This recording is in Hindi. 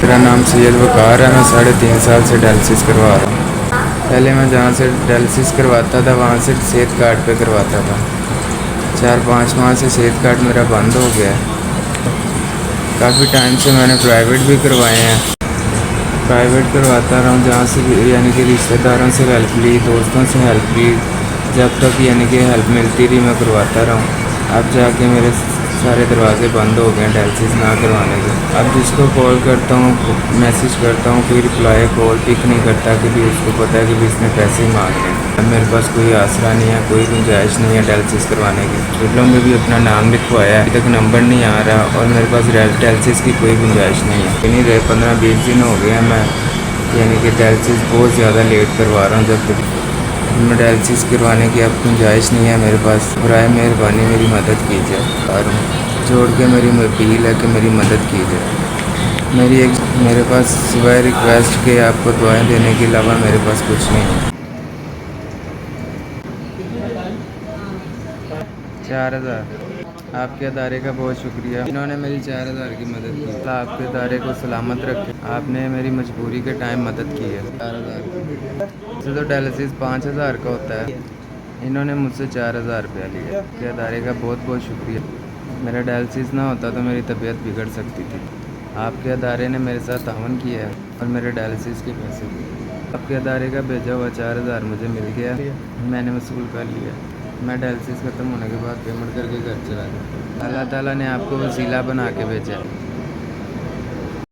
मेरा नाम सैयद वक़ार है। मैं 3.5 साल से डायलिसिस करवा रहा हूँ। पहले मैं जहाँ से डायलिसिस करवाता था वहाँ से सेहत कार्ड पे करवाता था। 4-5 माह से सेहत कार्ड मेरा बंद हो गया है। काफ़ी टाइम से मैंने प्राइवेट भी करवाए हैं। प्राइवेट करवाता रहा हूँ जहाँ से भी यानी कि रिश्तेदारों से हेल्प ली, दोस्तों से हेल्प ली, जब तक यानी कि हेल्प मिलती रही मैं करवाता रहा हूँ। अब जाके मेरे सारे दरवाज़े बंद हो गए हैं डायलिसिस ना करवाने के। अब जिसको कॉल करता हूँ, मैसेज करता हूँ, कोई रिप्लाई कॉल पिक नहीं करता कि भी उसको पता है कि भी इसने पैसे ही मांग रहे हैं। अब मेरे पास कोई आसरा नहीं है, कोई गुंजाइश नहीं है डायलिसिस करवाने की। होटलों में भी अपना नाम लिखवाया है, अभी तक नंबर नहीं आ रहा और मेरे पास डायलिसिस की कोई गुंजाइश नहीं है। नहीं रहे 15-20 दिन हो गए हैं मैं यानी कि डायलिसिस बहुत ज़्यादा लेट करवा रहा हूँ। जब तक मैं डायलिसिस करवाने की अब गुंजाइश नहीं है मेरे पास। बराए मेहरबानी मेरी मदद कीजिए और जोड़ के मेरी अपील है कि मेरी मदद कीजिए। मेरे पास सिवाय रिक्वेस्ट के आपको दुआएं देने के अलावा मेरे पास कुछ नहीं है। 4,000 आपके अदारे का बहुत शुक्रिया। इन्होंने मेरी 4,000 की मदद की। अल्लाह आपके अदारे को सलामत रखे। आपने मेरी मजबूरी के टाइम मदद की है। 4,000 वैसे तो डायलिसिस 5,000 का होता है, इन्होंने मुझसे 4,000 रुपया लिया। आपके अदारे का बहुत बहुत शुक्रिया। मेरा डायलिसिस ना होता तो मेरी तबीयत बिगड़ सकती थी। आपके अदारे ने मेरे साथ तावन किया है और मेरे डायलिसिस के पैसे दिए। आपके अदारे का भेजा हुआ 4,000 मुझे मिल गया, मैंने वसूल कर लिया। मैं डायलिसिस ख़त्म होने के बाद पेमेंट करके घर चला गया। अल्लाह ताला ने आपको वसीला बना के भेजा है।